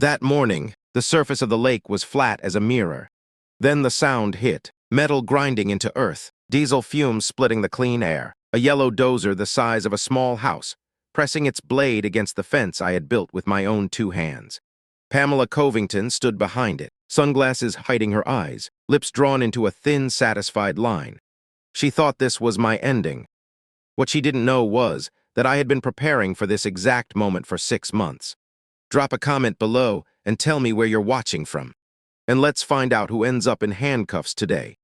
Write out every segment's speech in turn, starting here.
That morning, the surface of the lake was flat as a mirror. Then the sound hit, metal grinding into earth, diesel fumes splitting the clean air, a yellow dozer the size of a small house, pressing its blade against the fence I had built with my own 2 hands. Pamela Covington stood behind it, sunglasses hiding her eyes, lips drawn into a thin, satisfied line. She thought this was my ending. What she didn't know was that I had been preparing for this exact moment for 6 months. Drop a comment below and tell me where you're watching from. And let's find out who ends up in handcuffs today.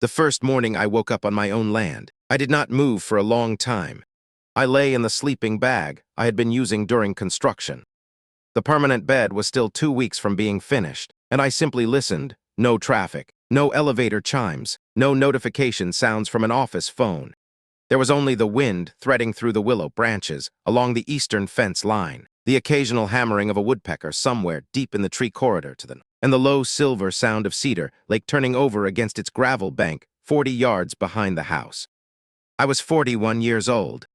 The first morning I woke up on my own land. I did not move for a long time. I lay in the sleeping bag I had been using during construction. The permanent bed was still 2 weeks from being finished, and I simply listened. No traffic, no elevator chimes, no notification sounds from an office phone. There was only the wind threading through the willow branches along the eastern fence line, the occasional hammering of a woodpecker somewhere deep in the tree corridor to the north, and the low silver sound of Cedar Lake turning over against its gravel bank 40 yards behind the house. I was 41 years old.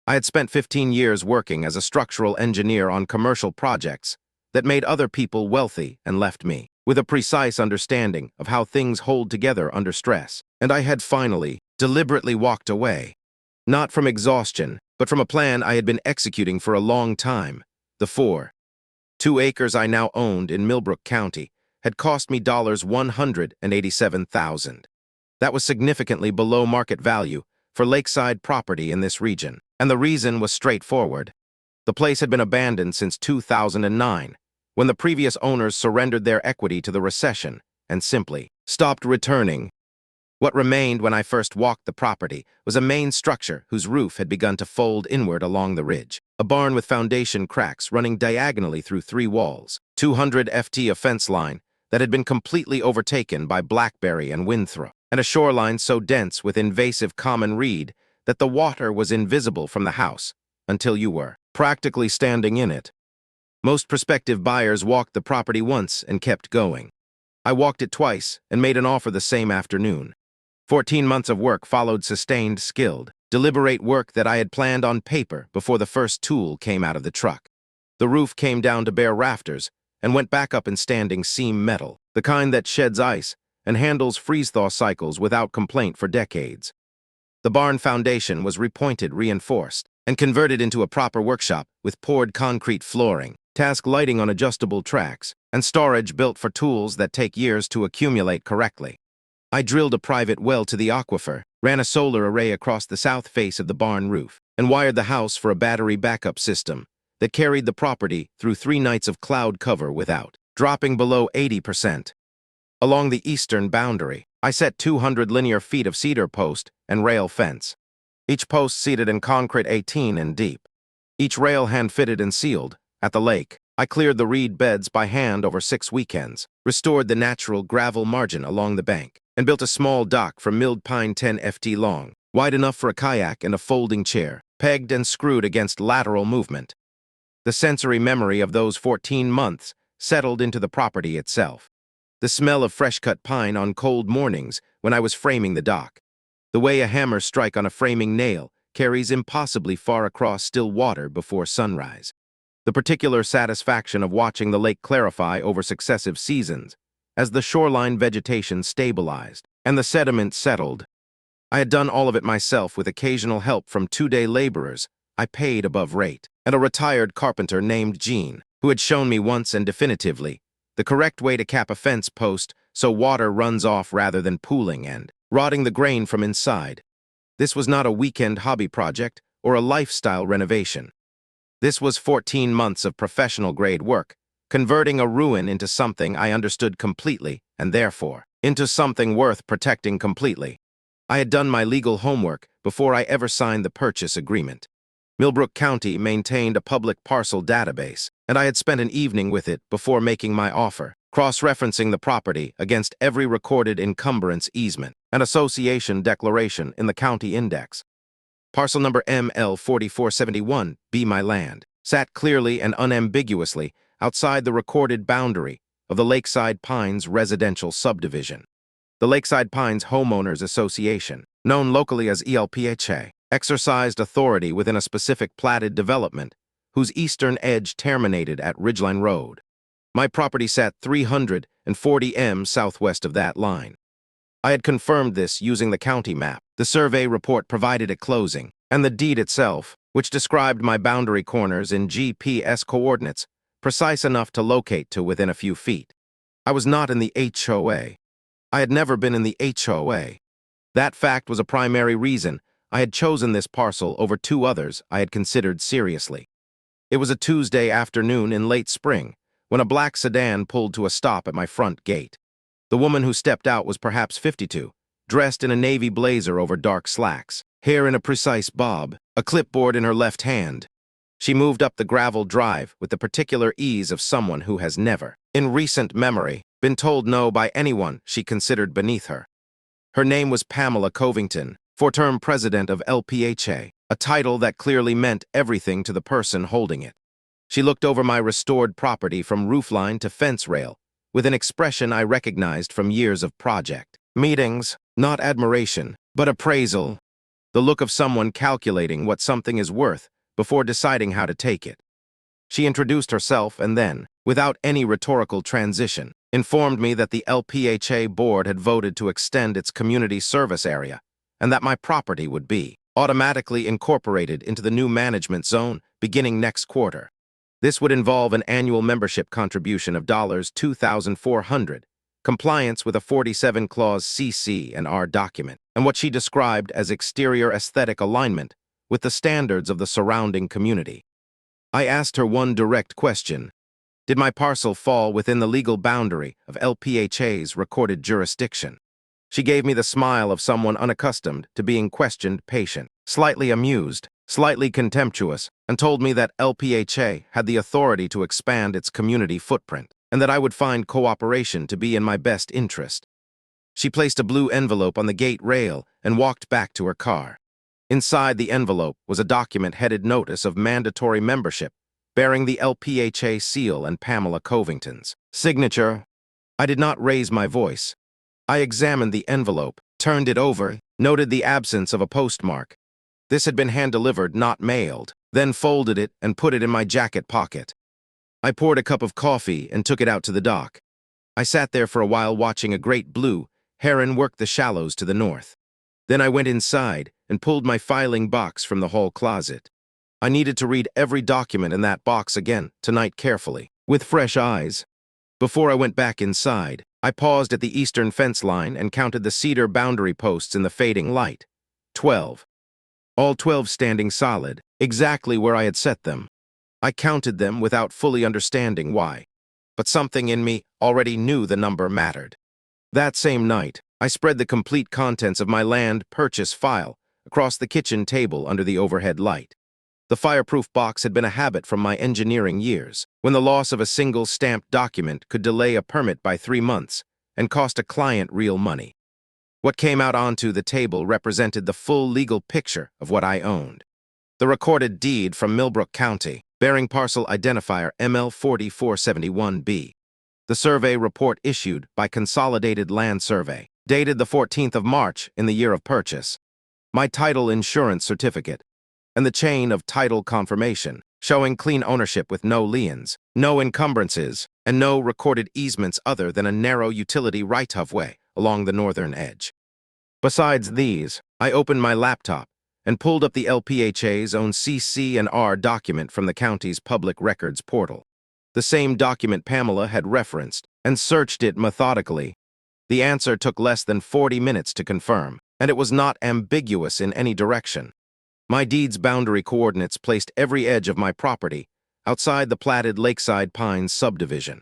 I had spent 15 years working as a structural engineer on commercial projects that made other people wealthy and left me with a precise understanding of how things hold together under stress. And I had finally, deliberately walked away. Not from exhaustion, but from a plan I had been executing for a long time. The 2 acres I now owned in Millbrook County had cost me $187,000. That was significantly below market value for lakeside property in this region, and the reason was straightforward. The place had been abandoned since 2009, when the previous owners surrendered their equity to the recession and simply stopped returning. What remained when I first walked the property was a main structure whose roof had begun to fold inward along the ridge, a barn with foundation cracks running diagonally through 3 walls, 200 ft of fence line that had been completely overtaken by blackberry and windthrow, and a shoreline so dense with invasive common reed that the water was invisible from the house until you were practically standing in it. Most prospective buyers walked the property once and kept going. I walked it twice and made an offer the same afternoon. 14 months of work followed skilled, deliberate work that I had planned on paper before the first tool came out of the truck. The roof came down to bare rafters and went back up in standing seam metal, the kind that sheds ice and handles freeze-thaw cycles without complaint for decades. The barn foundation was repointed, reinforced, and converted into a proper workshop with poured concrete flooring, task lighting on adjustable tracks, and storage built for tools that take years to accumulate correctly. I drilled a private well to the aquifer, ran a solar array across the south face of the barn roof, and wired the house for a battery backup system that carried the property through 3 nights of cloud cover without dropping below 80%. Along the eastern boundary, I set 200 linear feet of cedar post and rail fence, each post seated in concrete 18 in deep, each rail hand-fitted and sealed. At the lake, I cleared the reed beds by hand over 6 weekends, restored the natural gravel margin along the bank, and built a small dock from milled pine 10 ft long, wide enough for a kayak and a folding chair, pegged and screwed against lateral movement. The sensory memory of those 14 months settled into the property itself. The smell of fresh-cut pine on cold mornings when I was framing the dock. The way a hammer strike on a framing nail carries impossibly far across still water before sunrise. The particular satisfaction of watching the lake clarify over successive seasons as the shoreline vegetation stabilized and the sediment settled. I had done all of it myself with occasional help from 2-day laborers I paid above rate, and a retired carpenter named Gene, who had shown me once and definitively the correct way to cap a fence post so water runs off rather than pooling and rotting the grain from inside. This was not a weekend hobby project or a lifestyle renovation. This was 14 months of professional-grade work, converting a ruin into something I understood completely, and therefore, into something worth protecting completely. I had done my legal homework before I ever signed the purchase agreement. Millbrook County maintained a public parcel database, and I had spent an evening with it before making my offer, cross-referencing the property against every recorded encumbrance easement and association declaration in the county index. Parcel number ML4471, Be My Land, sat clearly and unambiguously outside the recorded boundary of the Lakeside Pines residential subdivision. The Lakeside Pines Homeowners Association, known locally as ELPHA, exercised authority within a specific platted development whose eastern edge terminated at Ridgeline Road. My property sat 340 m southwest of that line. I had confirmed this using the county map, the survey report provided at closing, and the deed itself, which described my boundary corners in GPS coordinates, precise enough to locate to within a few feet. I was not in the HOA. I had never been in the HOA. That fact was a primary reason I had chosen this parcel over two others I had considered seriously. It was a Tuesday afternoon in late spring when a black sedan pulled to a stop at my front gate. The woman who stepped out was perhaps 52, dressed in a navy blazer over dark slacks, hair in a precise bob, a clipboard in her left hand. She moved up the gravel drive with the particular ease of someone who has never, in recent memory, been told no by anyone she considered beneath her. Her name was Pamela Covington, four-term president of LPHA, a title that clearly meant everything to the person holding it. She looked over my restored property from roofline to fence rail, with an expression I recognized from years of project meetings, not admiration, but appraisal, the look of someone calculating what something is worth before deciding how to take it. She introduced herself and then, without any rhetorical transition, informed me that the LPHA board had voted to extend its community service area and that my property would be automatically incorporated into the new management zone beginning next quarter. This would involve an annual membership contribution of $2,400, compliance with a 47-clause CC&R document, and what she described as exterior aesthetic alignment with the standards of the surrounding community. I asked her one direct question. Did my parcel fall within the legal boundary of LPHA's recorded jurisdiction? She gave me the smile of someone unaccustomed to being questioned, patient, slightly amused, slightly contemptuous, and told me that LPHA had the authority to expand its community footprint, and that I would find cooperation to be in my best interest. She placed a blue envelope on the gate rail and walked back to her car. Inside the envelope was a document headed Notice of Mandatory Membership, bearing the LPHA seal and Pamela Covington's signature. I did not raise my voice. I examined the envelope, turned it over, noted the absence of a postmark. This had been hand-delivered, not mailed, then folded it and put it in my jacket pocket. I poured a cup of coffee and took it out to the dock. I sat there for a while watching a great blue heron work the shallows to the north. Then I went inside and pulled my filing box from the hall closet. I needed to read every document in that box again tonight carefully, with fresh eyes. Before I went back inside, I paused at the eastern fence line and counted the cedar boundary posts in the fading light. 12. All 12 standing solid, exactly where I had set them. I counted them without fully understanding why, but something in me already knew the number mattered. That same night, I spread the complete contents of my land purchase file across the kitchen table under the overhead light. The fireproof box had been a habit from my engineering years, when the loss of a single stamped document could delay a permit by 3 months and cost a client real money. What came out onto the table represented the full legal picture of what I owned. The recorded deed from Millbrook County, bearing parcel identifier ML4471B. The survey report issued by Consolidated Land Survey, dated the 14th of March in the year of purchase. My title insurance certificate, and the chain of title confirmation, showing clean ownership with no liens, no encumbrances, and no recorded easements other than a narrow utility right-of-way along the northern edge. Besides these, I opened my laptop and pulled up the LPHA's own CC&R document from the county's public records portal. The same document Pamela had referenced, and searched it methodically. The answer took less than 40 minutes to confirm, and it was not ambiguous in any direction. My deed's boundary coordinates placed every edge of my property outside the platted Lakeside Pines subdivision.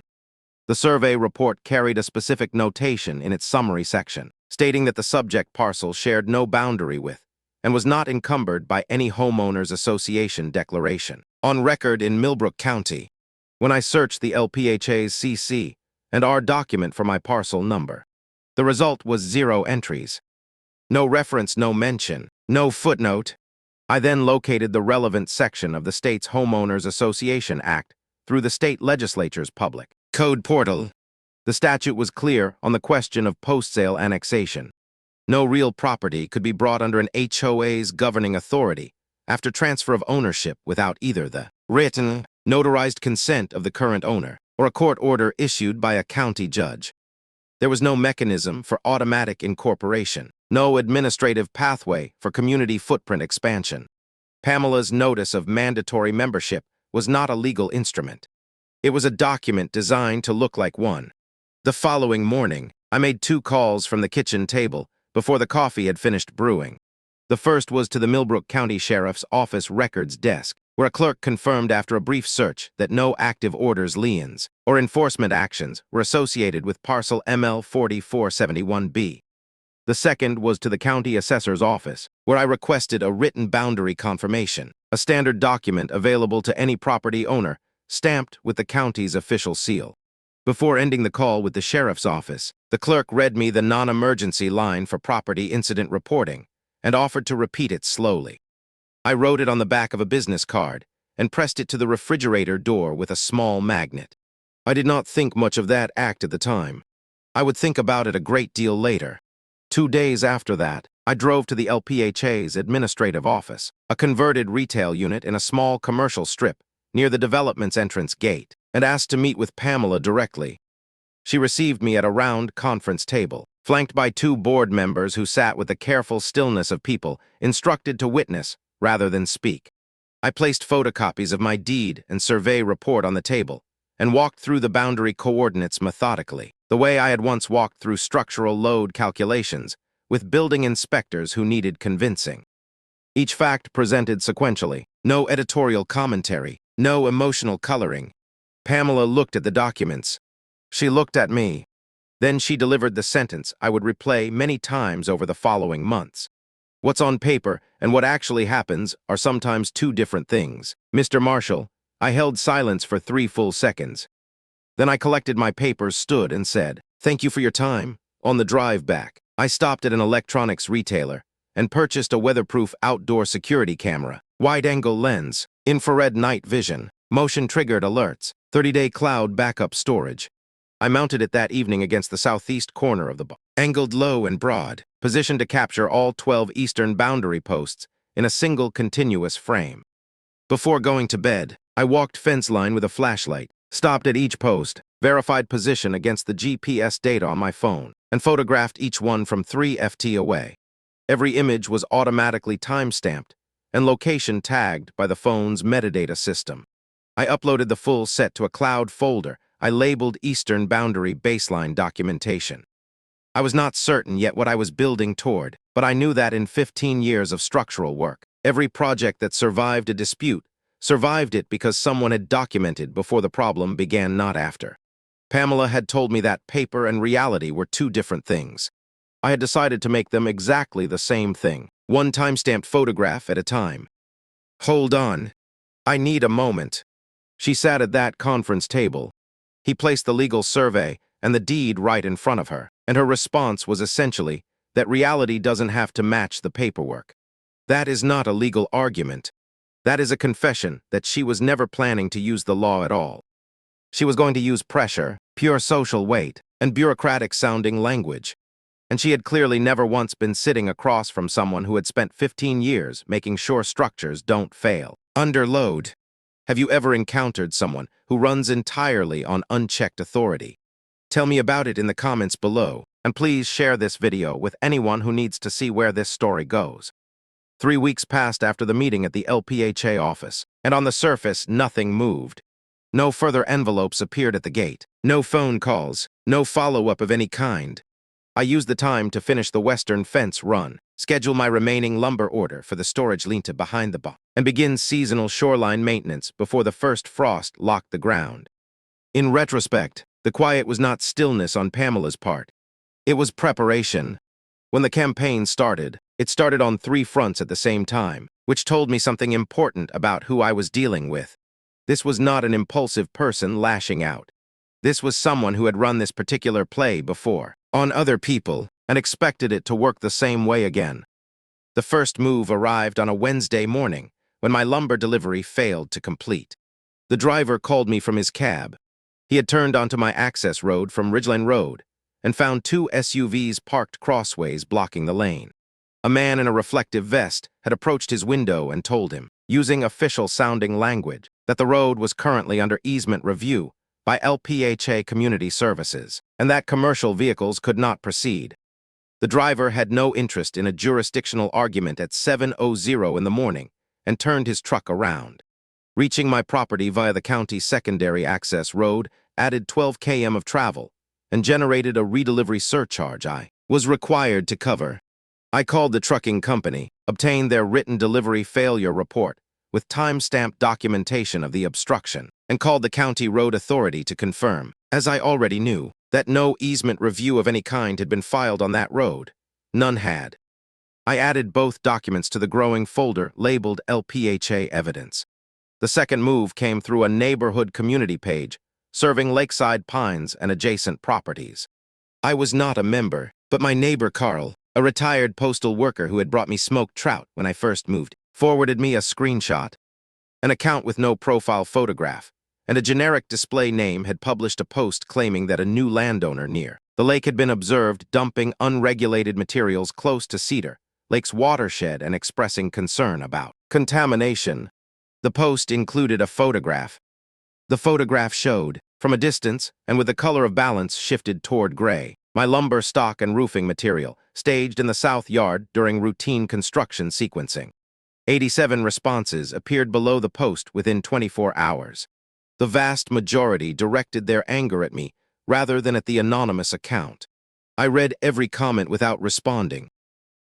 The survey report carried a specific notation in its summary section, stating that the subject parcel shared no boundary with and was not encumbered by any homeowners association declaration on record in Millbrook County. When I searched the LPHA's CC&R document for my parcel number, the result was 0 entries. No reference, no mention, no footnote. I then located the relevant section of the state's Homeowners Association Act through the state legislature's public code portal. The statute was clear on the question of post-sale annexation. No real property could be brought under an HOA's governing authority after transfer of ownership without either the written, notarized consent of the current owner or a court order issued by a county judge. There was no mechanism for automatic incorporation, no administrative pathway for community footprint expansion. Pamela's notice of mandatory membership was not a legal instrument. It was a document designed to look like one. The following morning, I made 2 calls from the kitchen table before the coffee had finished brewing. The first was to the Millbrook County Sheriff's Office records desk, where a clerk confirmed after a brief search that no active orders, liens, or enforcement actions were associated with parcel ML 4471B. The second was to the County Assessor's Office, where I requested a written boundary confirmation, a standard document available to any property owner, stamped with the county's official seal. Before ending the call with the Sheriff's Office, the clerk read me the non-emergency line for property incident reporting and offered to repeat it slowly. I wrote it on the back of a business card and pressed it to the refrigerator door with a small magnet. I did not think much of that act at the time. I would think about it a great deal later. 2 days after that, I drove to the LPHA's administrative office, a converted retail unit in a small commercial strip near the development's entrance gate, and asked to meet with Pamela directly. She received me at a round conference table, flanked by 2 board members who sat with the careful stillness of people instructed to witness rather than speak. I placed photocopies of my deed and survey report on the table and walked through the boundary coordinates methodically, the way I had once walked through structural load calculations with building inspectors who needed convincing. Each fact presented sequentially, no editorial commentary, no emotional coloring. Pamela looked at the documents. She looked at me. Then she delivered the sentence I would replay many times over the following months. What's on paper and what actually happens are sometimes 2 different things. Mr. Marshall, I held silence for 3 full seconds. Then I collected my papers, stood, and said, "Thank you for your time." On the drive back, I stopped at an electronics retailer and purchased a weatherproof outdoor security camera, wide-angle lens, infrared night vision, motion-triggered alerts, 30-day cloud backup storage. I mounted it that evening against the southeast corner of the bar, angled low and broad, positioned to capture all 12 eastern boundary posts in a single continuous frame. Before going to bed, I walked fence line with a flashlight, stopped at each post, verified position against the GPS data on my phone, and photographed each one from 3 FT away. Every image was automatically time-stamped and location tagged by the phone's metadata system. I uploaded the full set to a cloud folder I labeled Eastern Boundary Baseline Documentation. I was not certain yet what I was building toward, but I knew that in 15 years of structural work, every project that survived a dispute survived it because someone had documented before the problem began, not after. Pamela had told me that paper and reality were 2 different things. I had decided to make them exactly the same thing, one time-stamped photograph at a time. "Hold on. I need a moment." She sat at that conference table. He placed the legal survey and the deed right in front of her, and her response was essentially that reality doesn't have to match the paperwork. That is not a legal argument. That is a confession that she was never planning to use the law at all. She was going to use pressure, pure social weight, and bureaucratic-sounding language. And she had clearly never once been sitting across from someone who had spent 15 years making sure structures don't fail. Under load. Have you ever encountered someone who runs entirely on unchecked authority? Tell me about it in the comments below, and please share this video with anyone who needs to see where this story goes. 3 weeks passed after the meeting at the LPHA office, and on the surface, nothing moved. No further envelopes appeared at the gate, no phone calls, no follow-up of any kind. I used the time to finish the western fence run, schedule my remaining lumber order for the storage linta behind the bar, and begin seasonal shoreline maintenance before the first frost locked the ground. In retrospect, the quiet was not stillness on Pamela's part. It was preparation. When the campaign started, it started on 3 fronts at the same time, which told me something important about who I was dealing with. This was not an impulsive person lashing out. This was someone who had run this particular play before, on other people, and expected it to work the same way again. The first move arrived on a Wednesday morning, when my lumber delivery failed to complete. The driver called me from his cab. He had turned onto my access road from Ridgeline Road and found 2 SUVs parked crossways blocking the lane. A man in a reflective vest had approached his window and told him, using official-sounding language, that the road was currently under easement review, by LPHA Community Services, and that commercial vehicles could not proceed. The driver had no interest in a jurisdictional argument at 7:00 in the morning and turned his truck around. Reaching my property via the county's secondary access road added 12 km of travel and generated a redelivery surcharge I was required to cover. I called the trucking company, obtained their written delivery failure report with time-stamped documentation of the obstruction, and called the county road authority to confirm, as I already knew, that no easement review of any kind had been filed on that road. None had. I added both documents to the growing folder labeled LPHA evidence. The second move came through a neighborhood community page serving Lakeside Pines and adjacent properties. I was not a member, but my neighbor Carl, a retired postal worker who had brought me smoked trout when I first moved, forwarded me a screenshot. An account with no profile photograph and a generic display name had published a post claiming that a new landowner near the lake had been observed dumping unregulated materials close to Cedar Lake's watershed and expressing concern about contamination. The post included a photograph. The photograph showed, from a distance and with the color of balance shifted toward gray, my lumber stock and roofing material, staged in the south yard during routine construction sequencing. 87 responses appeared below the post within 24 hours. The vast majority directed their anger at me rather than at the anonymous account. I read every comment without responding.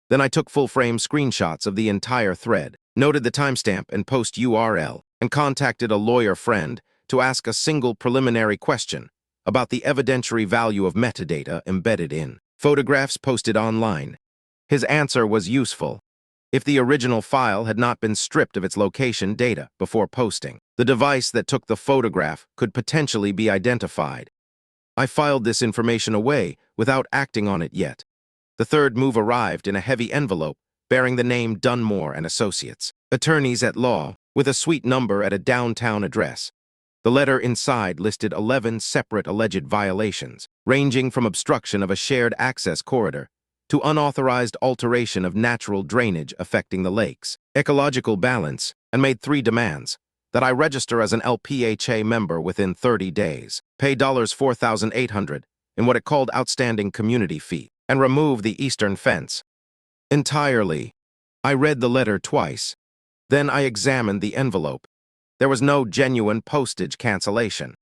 Then I took full-frame screenshots of the entire thread, noted the timestamp and post URL, and contacted a lawyer friend to ask a single preliminary question about the evidentiary value of metadata embedded in photographs posted online. His answer was useful. If the original file had not been stripped of its location data before posting, the device that took the photograph could potentially be identified. I filed this information away without acting on it yet. The third move arrived in a heavy envelope bearing the name Dunmore and Associates, attorneys at law, with a suite number at a downtown address. The letter inside listed 11 separate alleged violations, ranging from obstruction of a shared access corridor to unauthorized alteration of natural drainage affecting the lake's ecological balance, and made 3 demands: that I register as an LPHA member within 30 days, pay $4,800 in what it called outstanding community fee, and remove the eastern fence. Entirely. I read the letter twice. Then I examined the envelope. There was no genuine postage cancellation.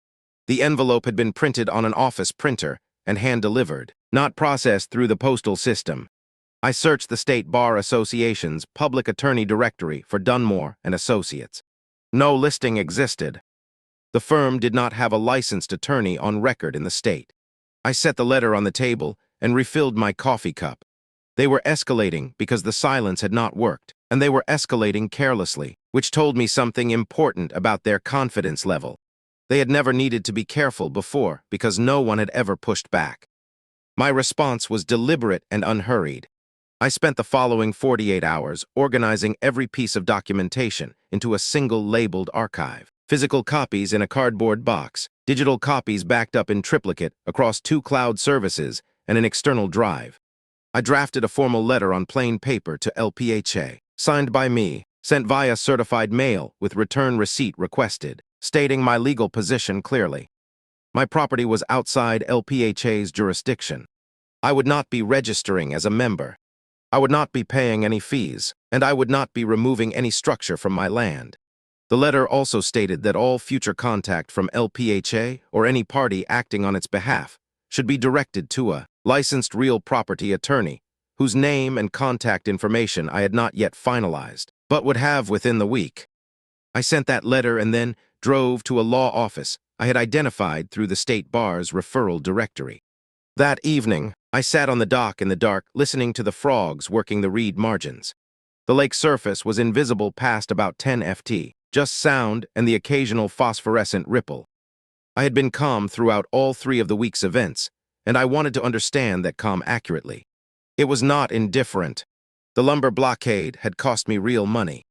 The envelope had been printed on an office printer and hand-delivered, not processed through the postal system. I searched the State Bar Association's public attorney directory for Dunmore and Associates. No listing existed. The firm did not have a licensed attorney on record in the state. I set the letter on the table and refilled my coffee cup. They were escalating because the silence had not worked, and they were escalating carelessly, which told me something important about their confidence level. They had never needed to be careful before because no one had ever pushed back. My response was deliberate and unhurried. I spent the following 48 hours organizing every piece of documentation into a single labeled archive. Physical copies in a cardboard box, digital copies backed up in triplicate across 2 cloud services and an external drive. I drafted a formal letter on plain paper to LPHA, signed by me, sent via certified mail with return receipt requested, stating my legal position clearly. My property was outside LPHA's jurisdiction. I would not be registering as a member. I would not be paying any fees, and I would not be removing any structure from my land. The letter also stated that all future contact from LPHA or any party acting on its behalf should be directed to a licensed real property attorney, whose name and contact information I had not yet finalized, but would have within the week. I sent that letter and then drove to a law office I had identified through the State Bar's referral directory. That evening, I sat on the dock in the dark, listening to the frogs working the reed margins. The lake's surface was invisible past about 10 ft, just sound and the occasional phosphorescent ripple. I had been calm throughout all 3 of the week's events, and I wanted to understand that calm accurately. It was not indifferent. The lumber blockade had cost me real money.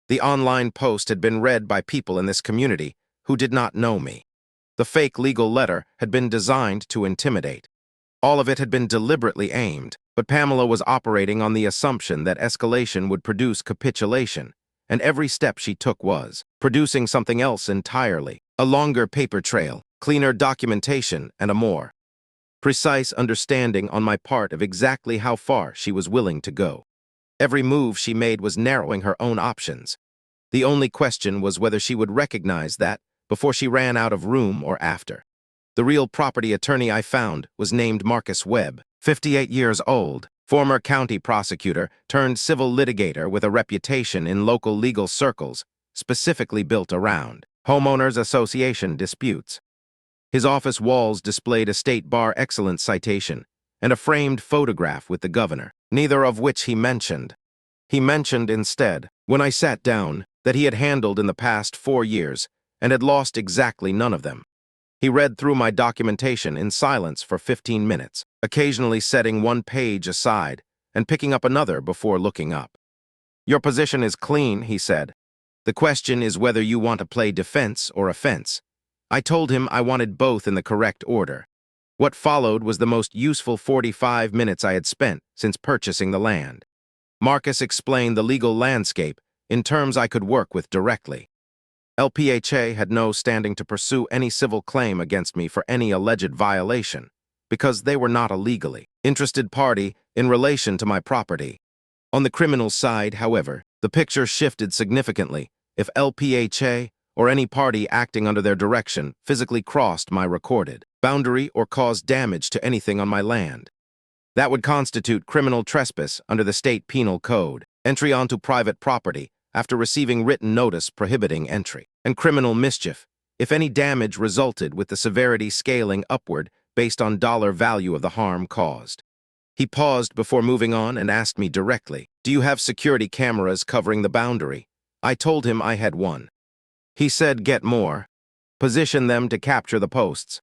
The online post had been read by people in this community who did not know me. The fake legal letter had been designed to intimidate. All of it had been deliberately aimed, but Pamela was operating on the assumption that escalation would produce capitulation, and every step she took was producing something else entirely, a longer paper trail, cleaner documentation, and a more precise understanding on my part of exactly how far she was willing to go. Every move she made was narrowing her own options. The only question was whether she would recognize that before she ran out of room or after. The real property attorney I found was named Marcus Webb, 58 years old, former county prosecutor turned civil litigator with a reputation in local legal circles, specifically built around homeowners association disputes. His office walls displayed a state bar excellence citation and a framed photograph with the governor, neither of which he mentioned. He mentioned instead, when I sat down, that he had handled in the past 4 years and had lost exactly none of them. He read through my documentation in silence for 15 minutes, occasionally setting one page aside and picking up another before looking up. "Your position is clean," he said. "The question is whether you want to play defense or offense." I told him I wanted both in the correct order. What followed was the most useful 45 minutes I had spent since purchasing the land. Marcus explained the legal landscape in terms I could work with directly. LPHA had no standing to pursue any civil claim against me for any alleged violation, because they were not a legally interested party in relation to my property. On the criminal side, however, the picture shifted significantly if LPHA or any party acting under their direction physically crossed my recorded boundary or caused damage to anything on my land. That would constitute criminal trespass under the state penal code, entry onto private property after receiving written notice prohibiting entry, and criminal mischief if any damage resulted with the severity scaling upward based on dollar value of the harm caused. He paused before moving on and asked me directly, "Do you have security cameras covering the boundary?" I told him I had one. He said, "Get more. Position them to capture the posts."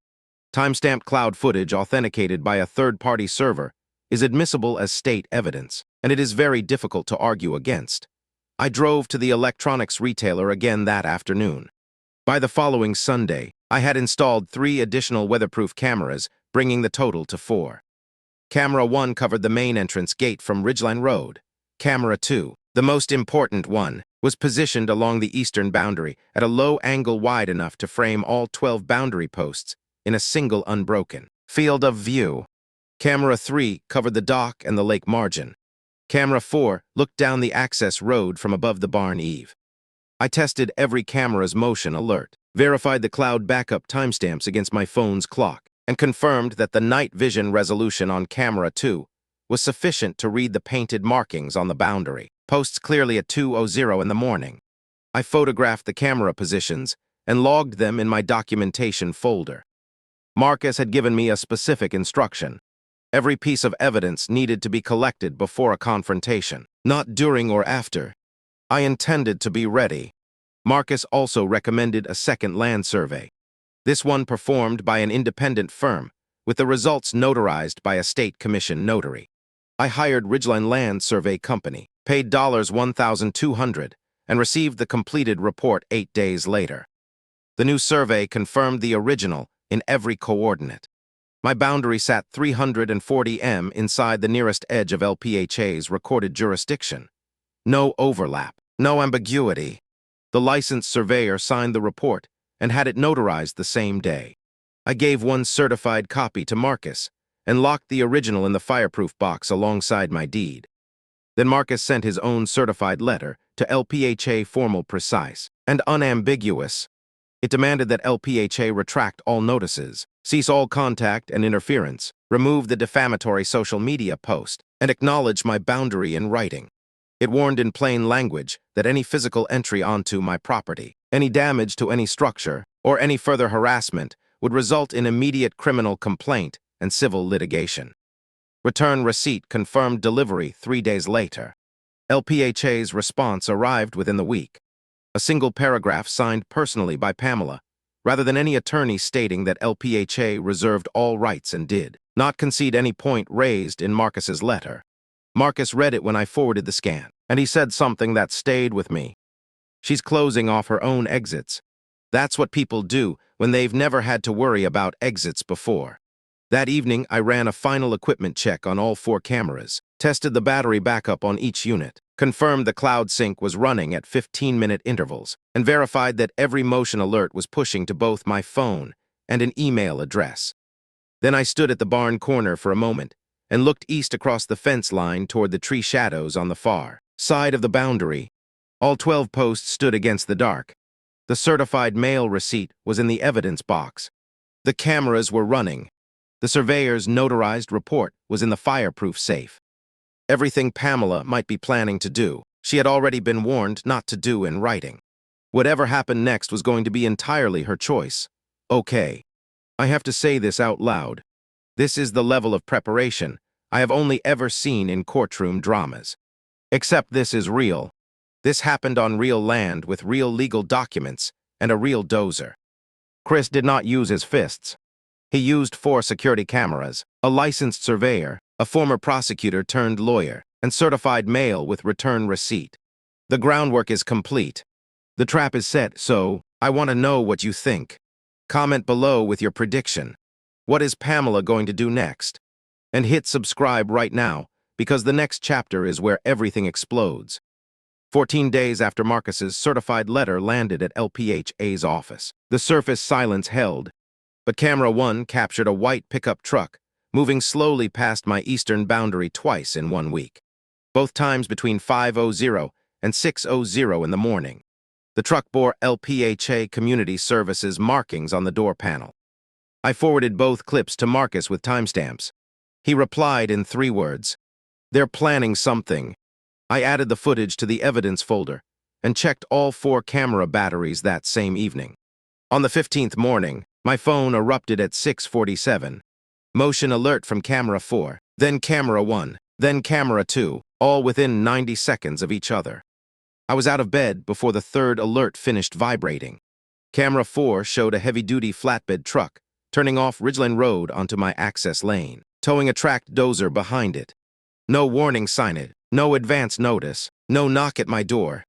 Timestamped cloud footage authenticated by a third-party server is admissible as state evidence, and it is very difficult to argue against. I drove to the electronics retailer again that afternoon. By the following Sunday, I had installed 3 additional weatherproof cameras, bringing the total to 4. Camera 1 covered the main entrance gate from Ridgeline Road. Camera 2, the most important one, was positioned along the eastern boundary at a low angle wide enough to frame all 12 boundary posts in a single unbroken field of view. Camera 3 covered the dock and the lake margin. Camera 4 looked down the access road from above the barn eave. I tested every camera's motion alert, verified the cloud backup timestamps against my phone's clock, and confirmed that the night vision resolution on Camera 2 was sufficient to read the painted markings on the boundary, posts clearly at 2:00 in the morning. I photographed the camera positions and logged them in my documentation folder. Marcus had given me a specific instruction. Every piece of evidence needed to be collected before a confrontation, not during or after. I intended to be ready. Marcus also recommended a second land survey, this one performed by an independent firm, with the results notarized by a state commission notary. I hired Ridgeline Land Survey Company, paid $1,200, and received the completed report 8 days later. The new survey confirmed the original in every coordinate. My boundary sat 340 m inside the nearest edge of LPHA's recorded jurisdiction. No overlap, no ambiguity. The licensed surveyor signed the report and had it notarized the same day. I gave one certified copy to Marcus and locked the original in the fireproof box alongside my deed. Then Marcus sent his own certified letter to LPHA, formal, precise, and unambiguous. It demanded that LPHA retract all notices, cease all contact and interference, remove the defamatory social media post, and acknowledge my boundary in writing. It warned in plain language that any physical entry onto my property, any damage to any structure, or any further harassment would result in immediate criminal complaint and civil litigation. Return receipt confirmed delivery 3 days later. LPHA's response arrived within the week. A single paragraph signed personally by Pamela, rather than any attorney stating that LPHA reserved all rights and did not concede any point raised in Marcus's letter. Marcus read it when I forwarded the scan, and he said something that stayed with me. "She's closing off her own exits. That's what people do when they've never had to worry about exits before." That evening, I ran a final equipment check on all 4 cameras, tested the battery backup on each unit, confirmed the cloud sync was running at 15-minute intervals, and verified that every motion alert was pushing to both my phone and an email address. Then I stood at the barn corner for a moment and looked east across the fence line toward the tree shadows on the far side of the boundary. All 12 posts stood against the dark. The certified mail receipt was in the evidence box. The cameras were running. The surveyor's notarized report was in the fireproof safe. Everything Pamela might be planning to do, she had already been warned not to do in writing. Whatever happened next was going to be entirely her choice. Okay. I have to say this out loud. This is the level of preparation I have only ever seen in courtroom dramas. Except this is real. This happened on real land with real legal documents and a real dozer. Chris did not use his fists. He used 4 security cameras, a licensed surveyor, a former prosecutor turned lawyer, and certified mail with return receipt. The groundwork is complete. The trap is set, so I want to know what you think. Comment below with your prediction. What is Pamela going to do next? And hit subscribe right now, because the next chapter is where everything explodes. 14 days after Marcus's certified letter landed at LPHA's office, the surface silence held, but camera 1 captured a white pickup truck moving slowly past my eastern boundary twice in 1 week, both times between 5:00 and 6:00 in the morning. The truck bore LPHA Community Services markings on the door panel. I forwarded both clips to Marcus with timestamps. He replied in 3 words, "They're planning something." I added the footage to the evidence folder and checked all 4 camera batteries that same evening. On the 15th morning, my phone erupted at 6:47. Motion alert from camera 4, then camera 1, then camera 2, all within 90 seconds of each other. I was out of bed before the 3rd alert finished vibrating. Camera 4 showed a heavy-duty flatbed truck turning off Ridgeland Road onto my access lane, towing a tracked dozer behind it. No warning signage, no advance notice, no knock at my door.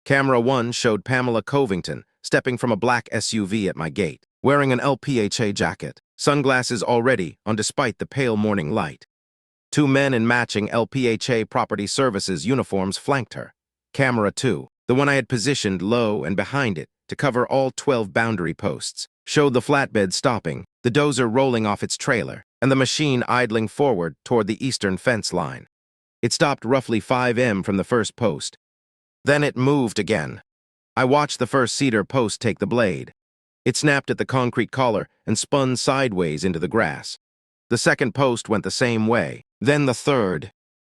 Camera 1 showed Pamela Covington stepping from a black SUV at my gate, wearing an LPHA jacket, sunglasses already on despite the pale morning light. 2 men in matching LPHA Property Services uniforms flanked her. Camera 2, the one I had positioned low and behind it to cover all 12 boundary posts, showed the flatbed stopping, the dozer rolling off its trailer, and the machine idling forward toward the eastern fence line. It stopped roughly 5 m from the first post. Then it moved again. I watched the first cedar post take the blade. It snapped at the concrete collar and spun sideways into the grass. The second post went the same way, then the third.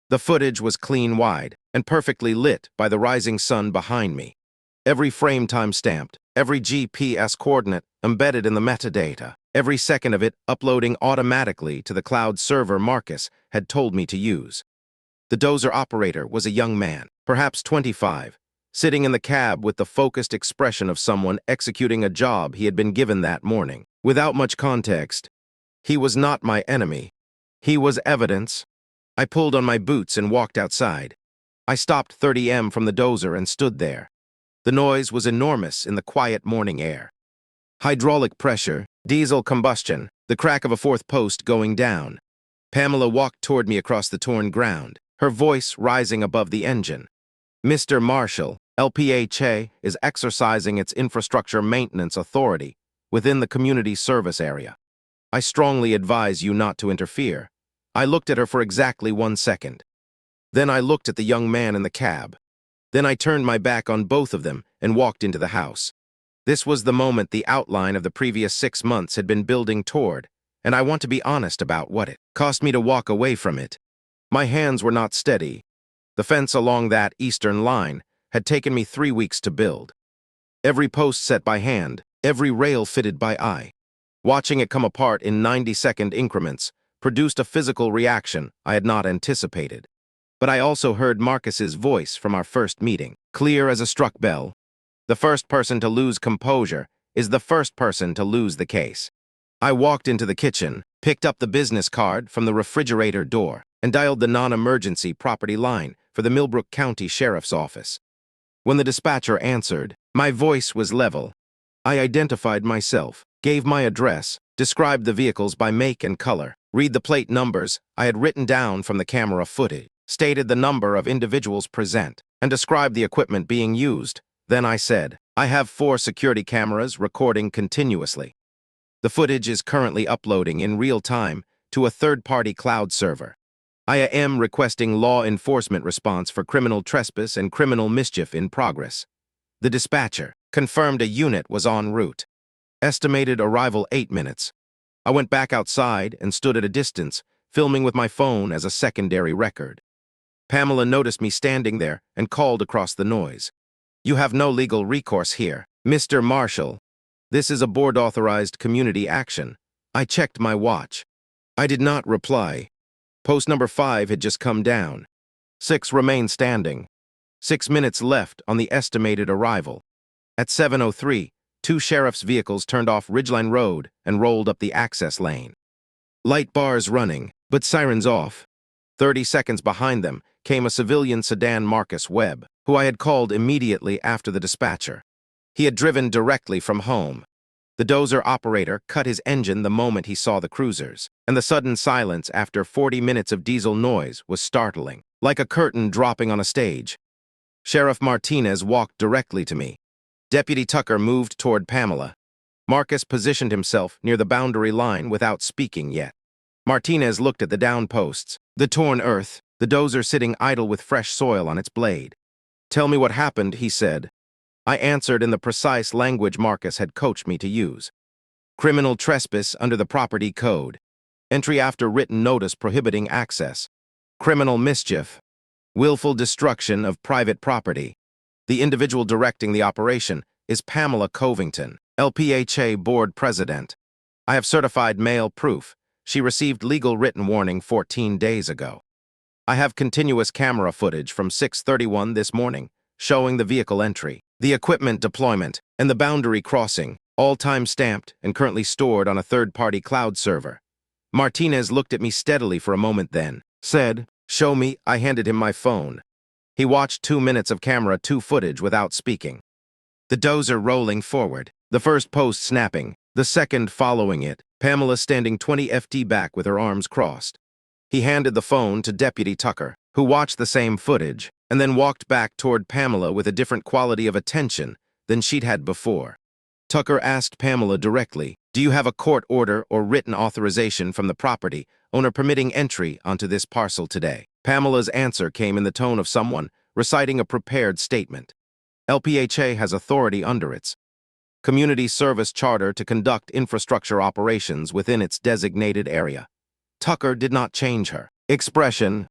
The footage was clean wide and perfectly lit by the rising sun behind me. Every frame time-stamped, every GPS coordinate embedded in the metadata, every second of it uploading automatically to the cloud server Marcus had told me to use. The dozer operator was a young man, perhaps 25, sitting in the cab with the focused expression of someone executing a job he had been given that morning. Without much context, he was not my enemy. He was evidence. I pulled on my boots and walked outside. I stopped 30 m from the dozer and stood there. The noise was enormous in the quiet morning air. Hydraulic pressure, diesel combustion, the crack of a 4th post going down. Pamela walked toward me across the torn ground, her voice rising above the engine. "Mr. Marshall, LPHA is exercising its infrastructure maintenance authority within the community service area. I strongly advise you not to interfere." I looked at her for exactly 1 second. Then I looked at the young man in the cab. Then I turned my back on both of them and walked into the house. This was the moment the outline of the previous 6 months had been building toward, and I want to be honest about what it cost me to walk away from it. My hands were not steady. The fence along that eastern line had taken me 3 weeks to build. Every post set by hand, every rail fitted by eye. Watching it come apart in 90-second increments produced a physical reaction I had not anticipated. But I also heard Marcus's voice from our first meeting, clear as a struck bell. The first person to lose composure is the first person to lose the case. I walked into the kitchen, picked up the business card from the refrigerator door, and dialed the non-emergency property line for the Millbrook County Sheriff's Office. When the dispatcher answered, my voice was level. I identified myself, gave my address, described the vehicles by make and color, read the plate numbers I had written down from the camera footage, stated the number of individuals present, and described the equipment being used. Then I said, "I have 4 security cameras recording continuously. The footage is currently uploading in real time to a third-party cloud server. I am requesting law enforcement response for criminal trespass and criminal mischief in progress. The dispatcher confirmed a unit was en route. Estimated arrival 8 minutes. I went back outside and stood at a distance, filming with my phone as a secondary record. Pamela noticed me standing there and called across the noise. "You have no legal recourse here, Mr. Marshall. This is a board-authorized community action." I checked my watch. I did not reply. Post number 5 had just come down. 6 remained standing. 6 minutes left on the estimated arrival. At 7:03, 2 sheriff's vehicles turned off Ridgeline Road and rolled up the access lane. Light bars running, but sirens off. 30 seconds behind them came a civilian sedan Marcus Webb, who I had called immediately after the dispatcher. He had driven directly from home. The dozer operator cut his engine the moment he saw the cruisers, and the sudden silence after 40 minutes of diesel noise was startling, like a curtain dropping on a stage. Sheriff Martinez walked directly to me. Deputy Tucker moved toward Pamela. Marcus positioned himself near the boundary line without speaking yet. Martinez looked at the down posts, the torn earth, the dozer sitting idle with fresh soil on its blade. "Tell me what happened," he said. I answered in the precise language Marcus had coached me to use. "Criminal trespass under the property code. Entry after written notice prohibiting access. Criminal mischief. Willful destruction of private property. The individual directing the operation is Pamela Covington, LPHA Board President. I have certified mail proof. She received legal written warning 14 days ago. I have continuous camera footage from 6:31 this morning, showing the vehicle entry, the equipment deployment, and the boundary crossing, all time-stamped and currently stored on a third-party cloud server." Martinez looked at me steadily for a moment then, said, "Show me." I handed him my phone. He watched 2 minutes of camera 2 footage without speaking. The dozer rolling forward, the first post snapping, the second following it, Pamela standing 20 ft back with her arms crossed. He handed the phone to Deputy Tucker, who watched the same footage, and then walked back toward Pamela with a different quality of attention than she'd had before. Tucker asked Pamela directly, "Do you have a court order or written authorization from the property owner permitting entry onto this parcel today?" Pamela's answer came in the tone of someone reciting a prepared statement. "LPHA has authority under its community service charter to conduct infrastructure operations within its designated area." Tucker did not change her expression.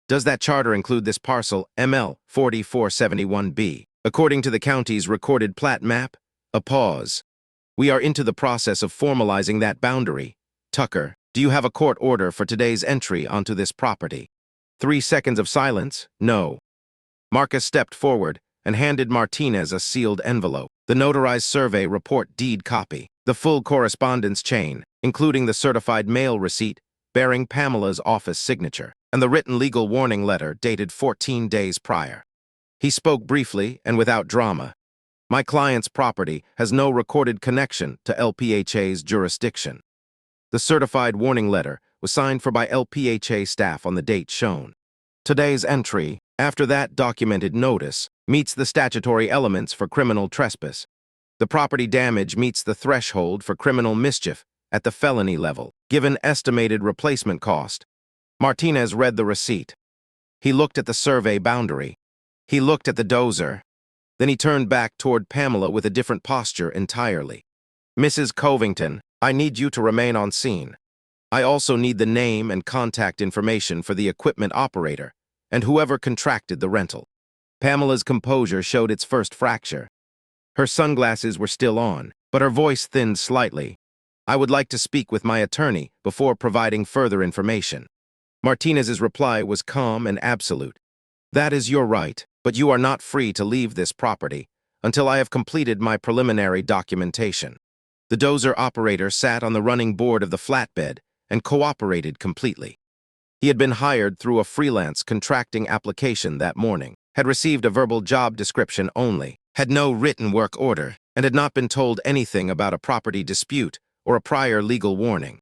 "Does that charter include this parcel, ML 4471B, according to the county's recorded plat map?" A pause. "We are into the process of formalizing that boundary. Tucker, do you have a court order for today's entry onto this property?" 3 seconds of silence. "No." Marcus stepped forward and handed Martinez a sealed envelope, the notarized survey report deed copy, the full correspondence chain, including the certified mail receipt bearing Pamela's office signature, and the written legal warning letter dated 14 days prior. He spoke briefly and without drama. "My client's property has no recorded connection to LPHA's jurisdiction." The certified warning letter was signed for by LPHA staff on the date shown. Today's entry, after that documented notice, meets the statutory elements for criminal trespass. The property damage meets the threshold for criminal mischief at the felony level, given estimated replacement cost. Martinez read the receipt. He looked at the survey boundary. He looked at the dozer. Then he turned back toward Pamela with a different posture entirely. "Mrs. Covington, I need you to remain on scene. I also need the name and contact information for the equipment operator and whoever contracted the rental." Pamela's composure showed its first fracture. Her sunglasses were still on, but her voice thinned slightly. "I would like to speak with my attorney before providing further information." Martinez's reply was calm and absolute. "That is your right, but you are not free to leave this property until I have completed my preliminary documentation." The dozer operator sat on the running board of the flatbed and cooperated completely. He had been hired through a freelance contracting application that morning, had received a verbal job description only, had no written work order, and had not been told anything about a property dispute or a prior legal warning.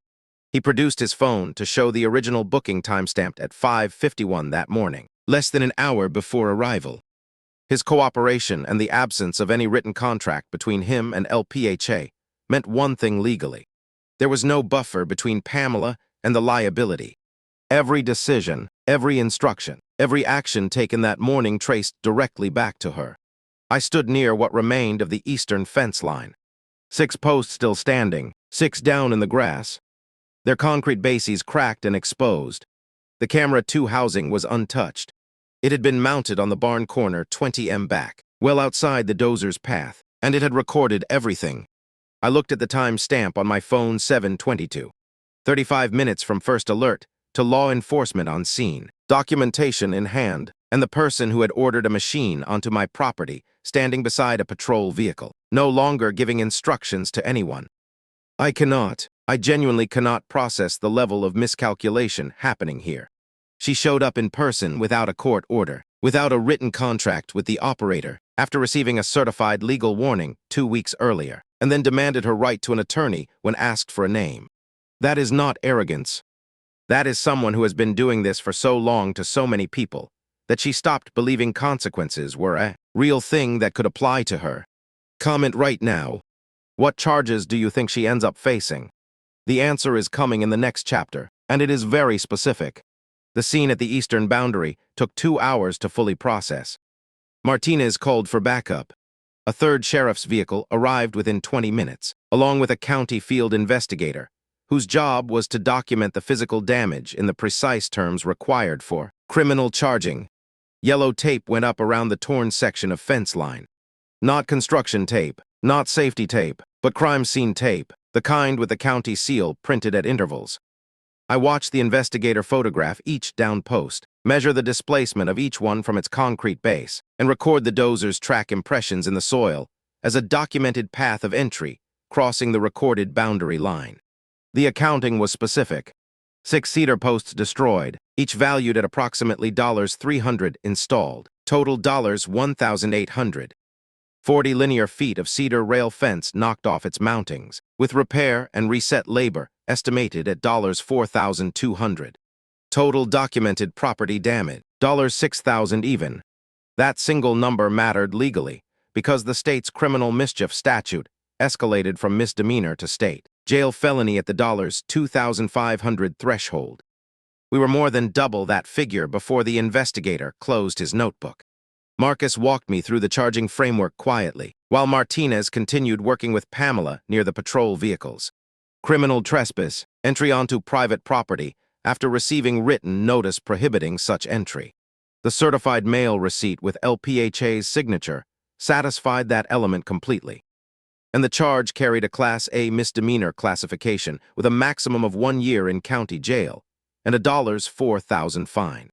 He produced his phone to show the original booking timestamped at 5:51 that morning, less than an hour before arrival. His cooperation and the absence of any written contract between him and LPHA meant one thing legally. There was no buffer between Pamela and the liability. Every decision, every instruction, every action taken that morning traced directly back to her. I stood near what remained of the eastern fence line. 6 posts still standing, 6 down in the grass. Their concrete bases cracked and exposed. The camera 2 housing was untouched. It had been mounted on the barn corner 20 m back, well outside the dozer's path, and it had recorded everything. I looked at the time stamp on my phone 7:22. 35 minutes from first alert to law enforcement on scene, documentation in hand, and the person who had ordered a machine onto my property standing beside a patrol vehicle, no longer giving instructions to anyone. I genuinely cannot process the level of miscalculation happening here. She showed up in person without a court order, without a written contract with the operator, after receiving a certified legal warning 2 weeks earlier, and then demanded her right to an attorney when asked for a name. That is not arrogance. That is someone who has been doing this for so long to so many people that she stopped believing consequences were a real thing that could apply to her. Comment right now. What charges do you think she ends up facing? The answer is coming in the next chapter, and it is very specific. The scene at the eastern boundary took 2 hours to fully process. Martinez called for backup. A third sheriff's vehicle arrived within 20 minutes, along with a county field investigator, whose job was to document the physical damage in the precise terms required for criminal charging. Yellow tape went up around the torn section of fence line. Not construction tape, not safety tape, but crime scene tape, the kind with the county seal printed at intervals. I watched the investigator photograph each down post, measure the displacement of each one from its concrete base, and record the dozer's track impressions in the soil as a documented path of entry crossing the recorded boundary line. The accounting was specific. 6 cedar posts destroyed, each valued at approximately $300 installed, total $1,800. 40 linear feet of cedar rail fence knocked off its mountings, with repair and reset labor estimated at $4,200. Total documented property damage, $6,000 even. That single number mattered legally, because the state's criminal mischief statute escalated from misdemeanor to state jail felony at the $2,500 threshold. We were more than double that figure before the investigator closed his notebook. Marcus walked me through the charging framework quietly, while Martinez continued working with Pamela near the patrol vehicles. Criminal trespass, entry onto private property after receiving written notice prohibiting such entry. The certified mail receipt with LPHA's signature satisfied that element completely. And the charge carried a Class A misdemeanor classification with a maximum of 1 year in county jail and a $4,000 fine.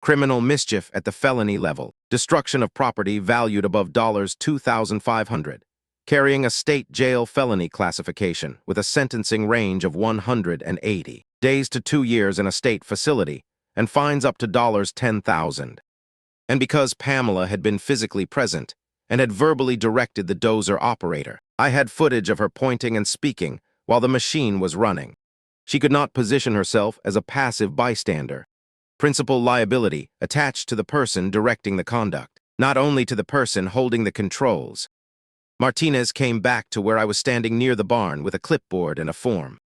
Criminal mischief at the felony level, destruction of property valued above $2,500, carrying a state jail felony classification with a sentencing range of 180 days to 2 years in a state facility and fines up to $10,000. And because Pamela had been physically present and had verbally directed the dozer operator, I had footage of her pointing and speaking while the machine was running. She could not position herself as a passive bystander. Principal liability attached to the person directing the conduct, not only to the person holding the controls. Martinez came back to where I was standing near the barn with a clipboard and a form.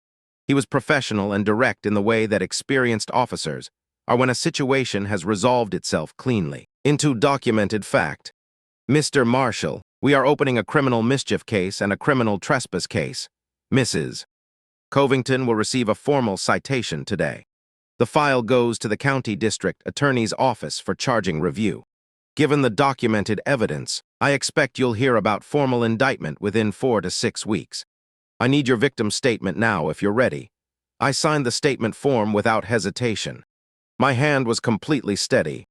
He was professional and direct in the way that experienced officers are when a situation has resolved itself cleanly into documented fact. Mr. Marshall, we are opening a criminal mischief case and a criminal trespass case. Mrs. Covington will receive a formal citation today. The file goes to the county district attorney's office for charging review. Given the documented evidence, I expect you'll hear about formal indictment within 4 to 6 weeks. I need your victim's statement now if you're ready. I signed the statement form without hesitation. My hand was completely steady.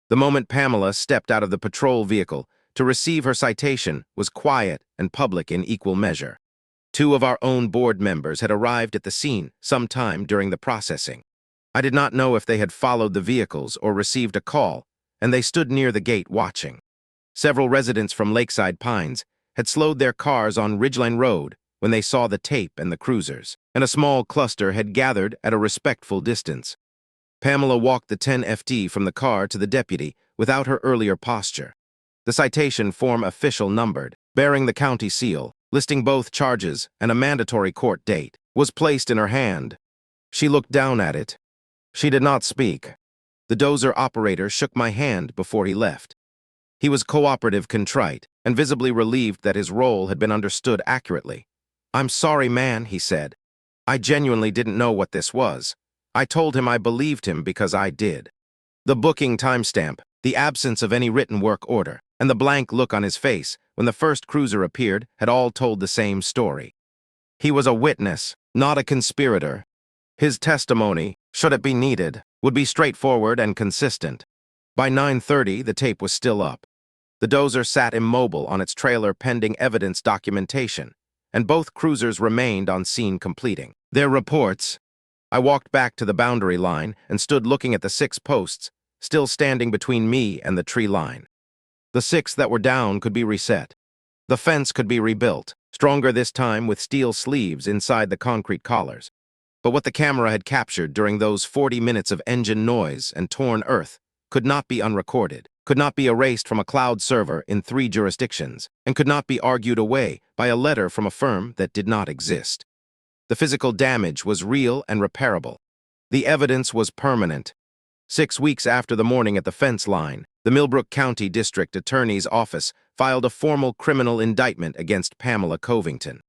The moment Pamela stepped out of the patrol vehicle to receive her citation was quiet and public in equal measure. 2 of our own board members had arrived at the scene sometime during the processing. I did not know if they had followed the vehicles or received a call, and they stood near the gate watching. Several residents from Lakeside Pines had slowed their cars on Ridgeline Road when they saw the tape and the cruisers, and a small cluster had gathered at a respectful distance. Pamela walked the 10FD from the car to the deputy without her earlier posture. The citation form official numbered, bearing the county seal, listing both charges and a mandatory court date. was placed in her hand. She looked down at it. She did not speak. The dozer operator shook my hand before he left. He was cooperative, contrite, and visibly relieved that his role had been understood accurately. "I'm sorry, man," he said. "I genuinely didn't know what this was. I told him I believed him because I did." The booking timestamp, the absence of any written work order, and the blank look on his face when the first cruiser appeared had all told the same story. He was a witness, not a conspirator. His testimony, should it be needed, would be straightforward and consistent. By 9:30, the tape was still up. The dozer sat immobile on its trailer pending evidence documentation, and both cruisers remained on scene completing their reports. I walked back to the boundary line and stood looking at the 6 posts, still standing between me and the tree line. The 6 that were down could be reset. The fence could be rebuilt, stronger this time with steel sleeves inside the concrete collars. But what the camera had captured during those 40 minutes of engine noise and torn earth could not be unrecorded, could not be erased from a cloud server in 3 jurisdictions, and could not be argued away by a letter from a firm that did not exist. The physical damage was real and repairable. The evidence was permanent. 6 weeks after the morning at the fence line, the Millbrook County District Attorney's Office filed a formal criminal indictment against Pamela Covington.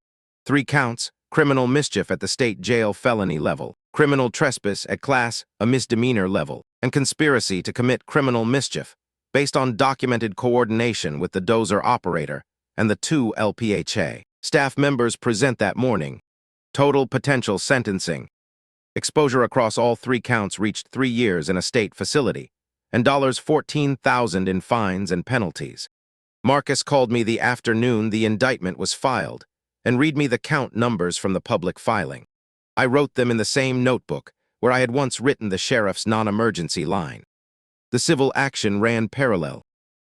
3 counts: criminal mischief at the state jail felony level, criminal trespass at class a misdemeanor level, and conspiracy to commit criminal mischief, based on documented coordination with the dozer operator and the 2 LPHA staff members present that morning. Total potential sentencing. Exposure across all 3 counts reached 3 years in a state facility, and $14,000 in fines and penalties. Marcus called me the afternoon the indictment was filed, and read me the count numbers from the public filing. I wrote them in the same notebook where I had once written the sheriff's non-emergency line. The civil action ran parallel.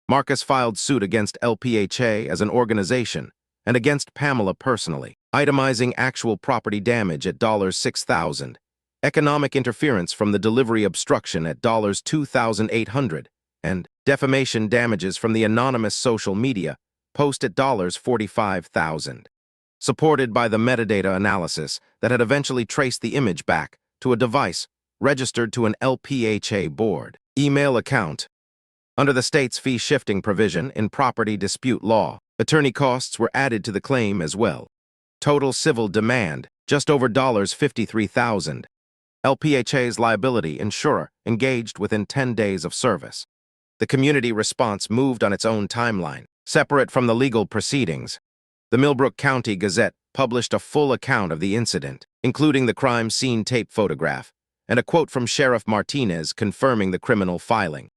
Marcus filed suit against LPHA as an organization and against Pamela personally, itemizing actual property damage at $6,000, economic interference from the delivery obstruction at $2,800, and defamation damages from the anonymous social media post at $45,000. Supported by the metadata analysis that had eventually traced the image back to a device registered to an LPHA board email account. Under the state's fee-shifting provision in property dispute law, attorney costs were added to the claim as well. Total civil demand, just over $53,000. LPHA's liability insurer engaged within 10 days of service. The community response moved on its own timeline, separate from the legal proceedings. The Millbrook County Gazette published a full account of the incident, including the crime scene tape photograph, and a quote from Sheriff Martinez confirming the criminal filing.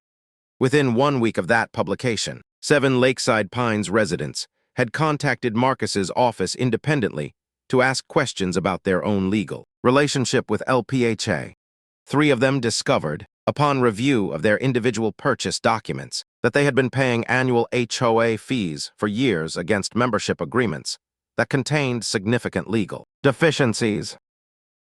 Within 1 week of that publication, 7 Lakeside Pines residents had contacted Marcus's office independently to ask questions about their own legal relationship with LPHA. 3 of them discovered, upon review of their individual purchase documents, that they had been paying annual HOA fees for years against membership agreements that contained significant legal deficiencies.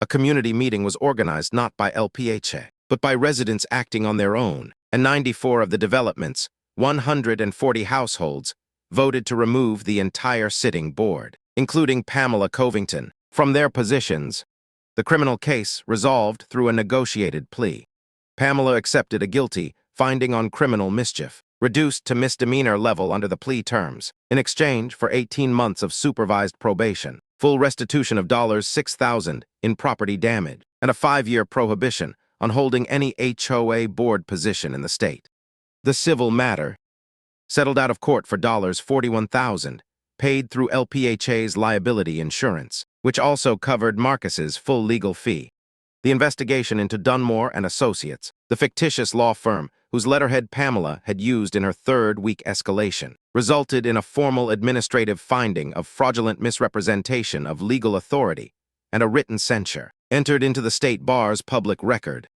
A community meeting was organized not by LPHA, but by residents acting on their own, and 94 of the development's 140 households voted to remove the entire sitting board, including Pamela Covington, from their positions. The criminal case resolved through a negotiated plea. Pamela accepted a guilty finding on criminal mischief, reduced to misdemeanor level under the plea terms, in exchange for 18 months of supervised probation, full restitution of $6,000 in property damage, and a 5-year prohibition on holding any HOA board position in the state. The civil matter settled out of court for $41,000, paid through LPHA's liability insurance, which also covered Marcus's full legal fee. The investigation into Dunmore and Associates, the fictitious law firm whose letterhead Pamela had used in her 3rd-week escalation, resulted in a formal administrative finding of fraudulent misrepresentation of legal authority and a written censure, entered into the state bar's public record.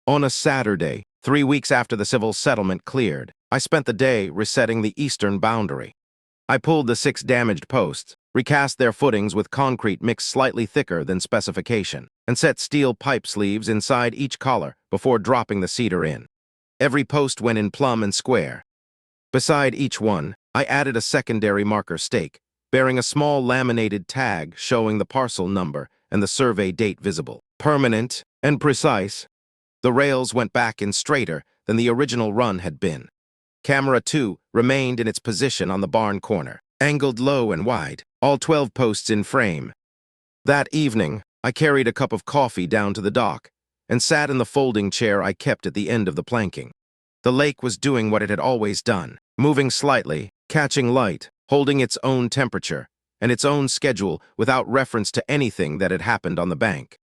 On a Saturday, 3 weeks after the civil settlement cleared, I spent the day resetting the eastern boundary. I pulled the 6 damaged posts, recast their footings with concrete mixed slightly thicker than specification, and set steel pipe sleeves inside each collar before dropping the cedar in. Every post went in plumb and square. Beside each one, I added a secondary marker stake, bearing a small laminated tag showing the parcel number and the survey date visible. Permanent and precise. The rails went back in straighter than the original run had been. Camera 2 remained in its position on the barn corner, angled low and wide, all 12 posts in frame. That evening, I carried a cup of coffee down to the dock and sat in the folding chair I kept at the end of the planking. The lake was doing what it had always done, moving slightly, catching light, holding its own temperature and its own schedule without reference to anything that had happened on the bank.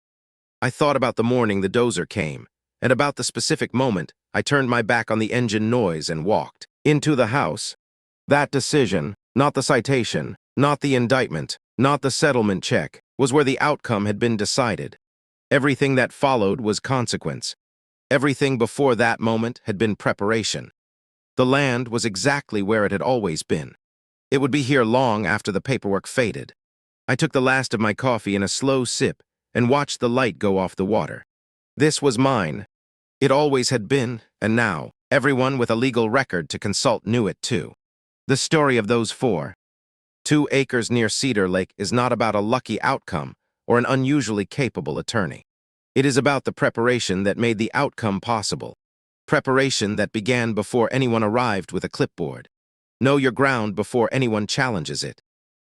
I thought about the morning the dozer came, and about the specific moment I turned my back on the engine noise and walked into the house. That decision, not the citation, not the indictment, not the settlement check, was where the outcome had been decided. Everything that followed was consequence. Everything before that moment had been preparation. The land was exactly where it had always been. It would be here long after the paperwork faded. I took the last of my coffee in a slow sip and watched the light go off the water. This was mine. It always had been, and now, everyone with a legal record to consult knew it too. The story of those 2 acres near Cedar Lake is not about a lucky outcome or an unusually capable attorney. It is about the preparation that made the outcome possible. Preparation that began before anyone arrived with a clipboard. Know your ground before anyone challenges it.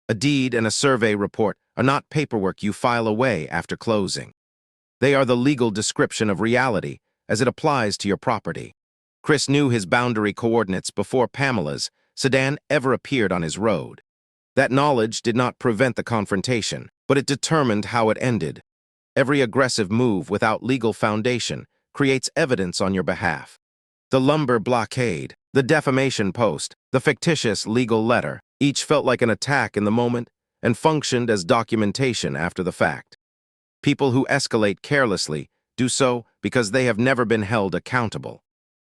A deed and a survey report are not paperwork you file away after closing. They are the legal description of reality as it applies to your property. Chris knew his boundary coordinates before Pamela's sedan ever appeared on his road. That knowledge did not prevent the confrontation, but it determined how it ended. Every aggressive move without legal foundation creates evidence on your behalf. The lumber blockade, the defamation post, the fictitious legal letter, each felt like an attack in the moment and functioned as documentation after the fact. People who escalate carelessly do so because they have never been held accountable.